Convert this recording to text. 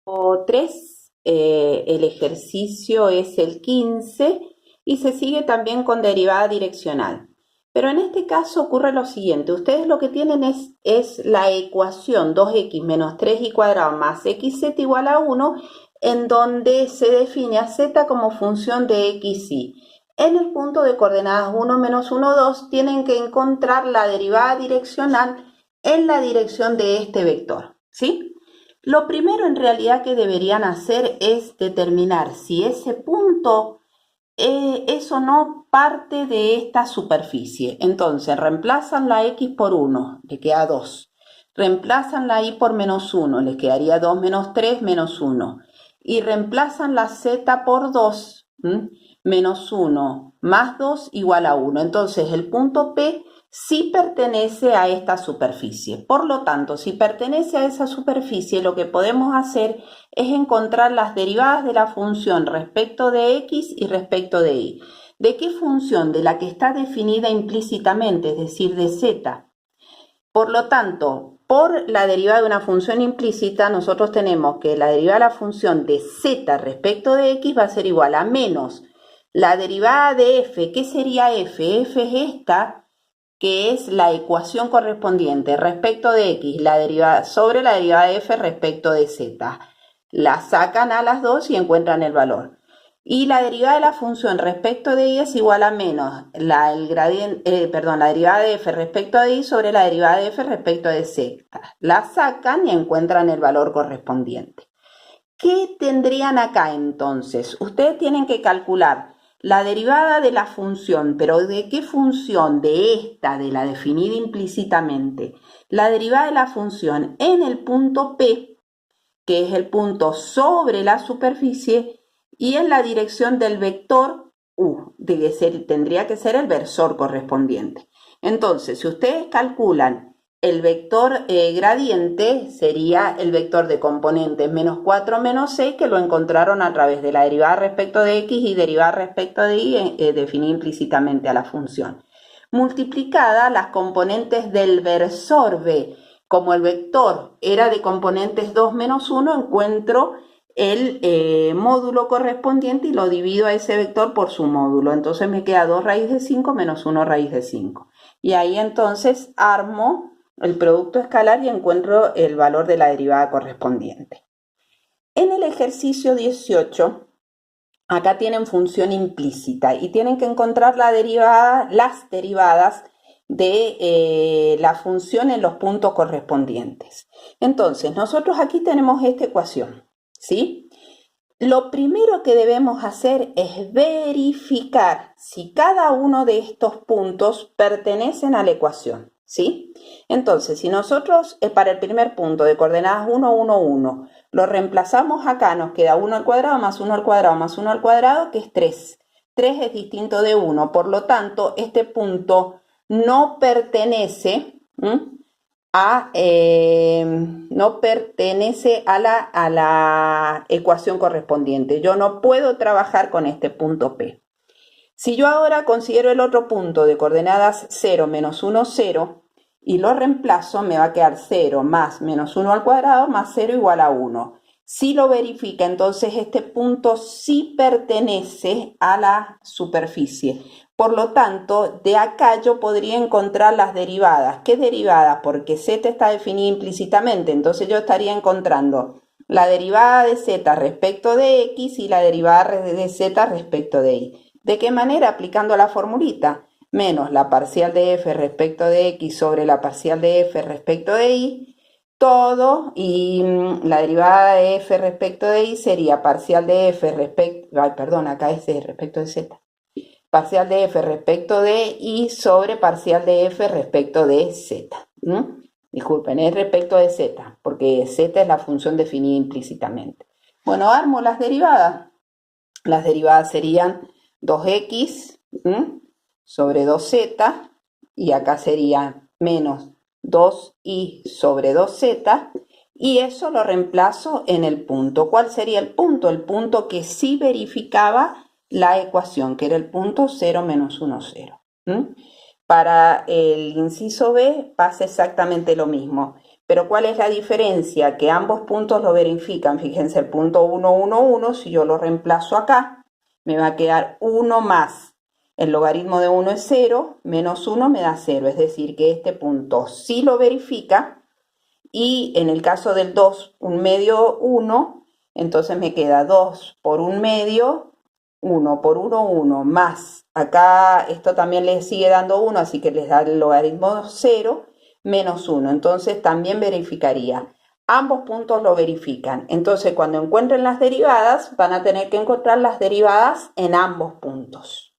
3, el ejercicio es el 15 y se sigue también con derivada direccional. Pero en este caso ocurre lo siguiente, ustedes lo que tienen es la ecuación 2x menos 3y cuadrado más xz igual a 1, en donde se define a z como función de x, y. En el punto de coordenadas 1, menos 1, 2, tienen que encontrar la derivada direccional en la dirección de este vector, ¿sí? Lo primero en realidad que deberían hacer es determinar si ese punto es o no parte de esta superficie. Entonces reemplazan la x por 1, le queda 2. Reemplazan la y por menos 1, les quedaría 2 menos 3 menos 1. Y reemplazan la z por 2, menos 1 más 2 igual a 1. Entonces el punto P sí pertenece a esta superficie. Por lo tanto, si pertenece a esa superficie, lo que podemos hacer es encontrar las derivadas de la función respecto de x y respecto de y. ¿De qué función? De la que está definida implícitamente, es decir, de z. Por lo tanto, por la derivada de una función implícita, nosotros tenemos que la derivada de la función de z respecto de x va a ser igual a menos la derivada de f. ¿Qué sería f? F es esta, que es la ecuación correspondiente respecto de x, la derivada sobre la derivada de f respecto de z. La sacan a las dos y encuentran el valor. Y la derivada de la función respecto de y es igual a menos la derivada de f respecto de y sobre la derivada de f respecto de z. La sacan y encuentran el valor correspondiente. ¿Qué tendrían acá entonces? Ustedes tienen que calcular la derivada de la función, pero ¿de qué función? De esta, de la definida implícitamente. La derivada de la función en el punto P, que es el punto sobre la superficie, y en la dirección del vector U, tendría que ser el versor correspondiente. Entonces, si ustedes calculan el vector gradiente, sería el vector de componentes menos 4 menos 6, que lo encontraron a través de la derivada respecto de x y derivada respecto de y definida implícitamente a la función. Multiplicada las componentes del versor B. Como el vector era de componentes 2 menos 1, encuentro el módulo correspondiente y lo divido a ese vector por su módulo. Entonces me queda 2 raíz de 5 menos 1 raíz de 5. Y ahí entonces armo el producto escalar y encuentro el valor de la derivada correspondiente. En el ejercicio 18, acá tienen función implícita y tienen que encontrar las derivadas de la función en los puntos correspondientes. Entonces, nosotros aquí tenemos esta ecuación, ¿sí? Lo primero que debemos hacer es verificar si cada uno de estos puntos pertenecen a la ecuación, ¿sí? Entonces, si nosotros para el primer punto de coordenadas 1, 1, 1, lo reemplazamos acá, nos queda 1 al cuadrado más 1 al cuadrado más 1 al cuadrado, que es 3. 3 es distinto de 1, por lo tanto, este punto no pertenece a la ecuación correspondiente. Yo no puedo trabajar con este punto P. Si yo ahora considero el otro punto de coordenadas 0, menos 1, 0, y lo reemplazo, me va a quedar 0 más menos 1 al cuadrado más 0 igual a 1. Si lo verifica, entonces este punto sí pertenece a la superficie. Por lo tanto, de acá yo podría encontrar las derivadas. ¿Qué derivadas? Porque z está definida implícitamente, entonces yo estaría encontrando la derivada de z respecto de x y la derivada de z respecto de y. ¿De qué manera? Aplicando la formulita. Menos la parcial de f respecto de x sobre la parcial de f respecto de y, todo, y la derivada de f respecto de y sería parcial de f acá es respecto de z. Parcial de f respecto de y sobre parcial de f respecto de z. Disculpen, es respecto de z, porque z es la función definida implícitamente. Bueno, armo las derivadas. Las derivadas serían 2x sobre 2z, y acá sería menos 2y sobre 2z, y eso lo reemplazo en el punto. ¿Cuál sería el punto? El punto que sí verificaba la ecuación, que era el punto 0 menos 1, 0. Para el inciso B pasa exactamente lo mismo, Pero ¿cuál es la diferencia? Que ambos puntos lo verifican. Fíjense, el punto 1, 1, 1, si yo lo reemplazo acá, me va a quedar 1 más. El logaritmo de 1 es 0, menos 1 me da 0. Es decir, que este punto sí lo verifica. Y en el caso del 2, 1 medio, 1, entonces me queda 2 por 1 medio, 1 por 1, 1, más. Acá esto también les sigue dando 1, así que les da el logaritmo 0, menos 1. Entonces también verificaría. Ambos puntos lo verifican. Entonces cuando encuentren las derivadas, van a tener que encontrar las derivadas en ambos puntos.